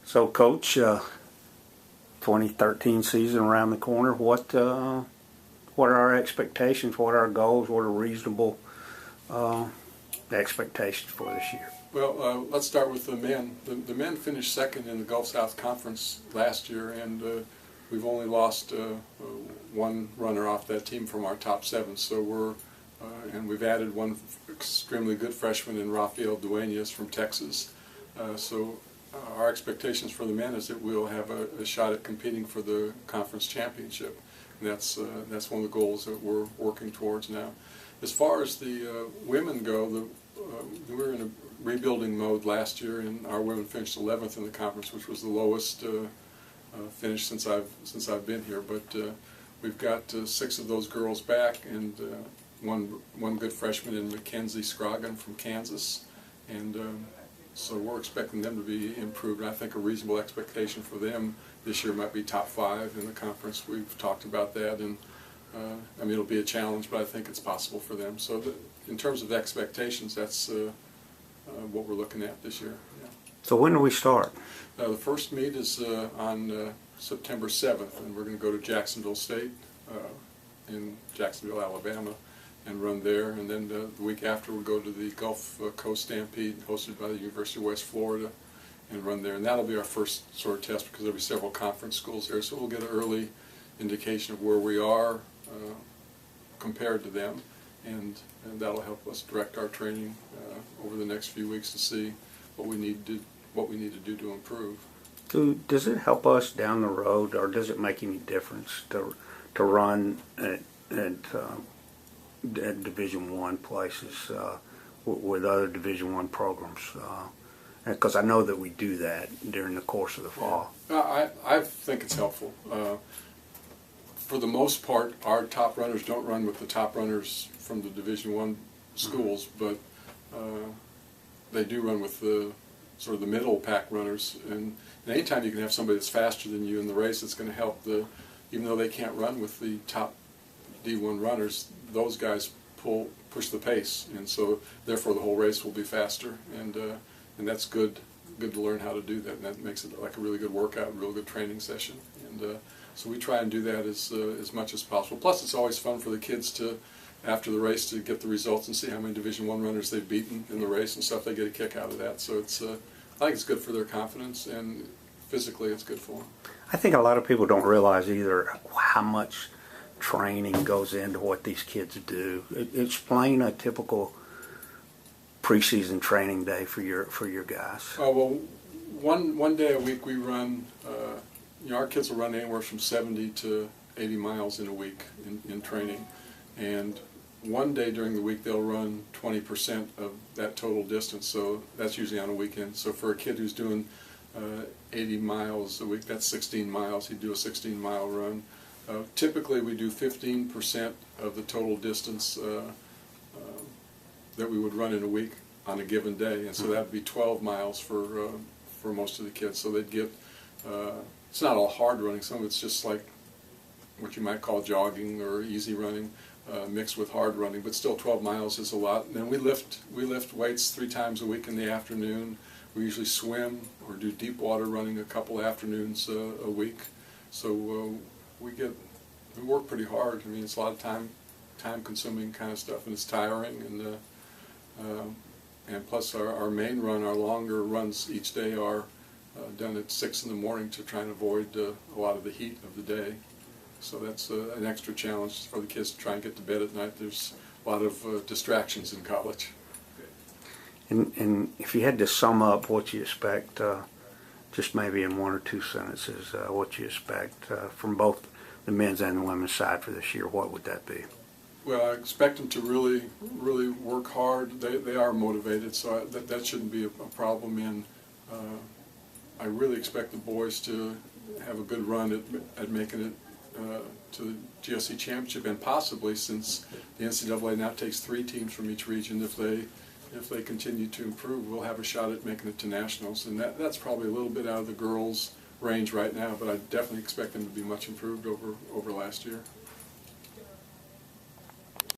So, Coach, 2013 season around the corner. What are our expectations? What are our goals? What are reasonable expectations for this year? Well, let's start with the men. The men finished second in the Gulf South Conference last year, and we've only lost one runner off that team from our top seven. So and we've added one extremely good freshman in Rafael Duenas from Texas. Our expectations for the men is that we'll have a shot at competing for the conference championship. And that's one of the goals that we're working towards now. As far as the women go, we were in a rebuilding mode last year, and our women finished 11th in the conference, which was the lowest finish since I've been here. But we've got 6 of those girls back, and one good freshman in Mackenzie Scroggin from Kansas, and so we're expecting them to be improved. And I think a reasonable expectation for them this year might be top 5 in the conference. We've talked about that, and I mean, it'll be a challenge, but I think it's possible for them. So in terms of expectations, that's what we're looking at this year. Yeah. So when do we start? The first meet is on September 7th, and we're going to go to Jacksonville State in Jacksonville, Alabama, and run there. And then the week after, we'll go to the Gulf Coast Stampede, hosted by the University of West Florida, and run there. And that'll be our first sort of test, because there'll be several conference schools there, so we'll get an early indication of where we are compared to them, and that'll help us direct our training over the next few weeks to see what we need to do to improve. Does it help us down the road, or does it make any difference to run at Division I places with other Division I programs? Because I know that we do that during the course of the fall. Yeah. I think it's helpful. For the most part, our top runners don't run with the top runners from the Division I schools, but they do run with the sort of the middle pack runners. And anytime you can have somebody that's faster than you in the race, it's going to help even though they can't run with the top D1 runners, those guys push the pace, and so therefore the whole race will be faster, and that's good to learn how to do that, and that makes it like a really good workout, a real good training session. And so we try and do that as much as possible. Plus, it's always fun for the kids to, after the race, to get the results and see how many Division I runners they've beaten in the race and stuff. They get a kick out of that. So it's I think it's good for their confidence, and physically it's good for them. I think a lot of people don't realize either how much training goes into what these kids do. Explain a typical preseason training day for your guys. Well, one day a week we run. Our kids will run anywhere from 70 to 80 miles in a week in training, and one day during the week they'll run 20% of that total distance. So that's usually on a weekend. So for a kid who's doing 80 miles a week, that's 16 miles. He'd do a 16-mile run. Typically we do 15% of the total distance that we would run in a week on a given day, and so that would be 12 miles for most of the kids. So they'd get, it's not all hard running, some of it's just like what you might call jogging or easy running mixed with hard running, but still 12 miles is a lot. And then we lift weights 3 times a week in the afternoon. We usually swim or do deep water running a couple afternoons a week. So we work pretty hard. I mean, it's a lot of time-consuming kind of stuff, and it's tiring. And plus, our main run, our longer runs each day are done at 6 in the morning to try and avoid a lot of the heat of the day. So that's an extra challenge for the kids to try and get to bed at night. There's a lot of distractions in college. And if you had to sum up what you expect, just maybe in 1 or 2 sentences, what you expect from both the men's and the women's side for this year, what would that be? Well, I expect them to really work hard. They are motivated, so that shouldn't be a problem. And I really expect the boys to have a good run at making it to the GSC Championship, and possibly, since the NCAA now takes 3 teams from each region, if they continue to improve, we'll have a shot at making it to nationals. And that's probably a little bit out of the girls' range right now, but I definitely expect them to be much improved over last year.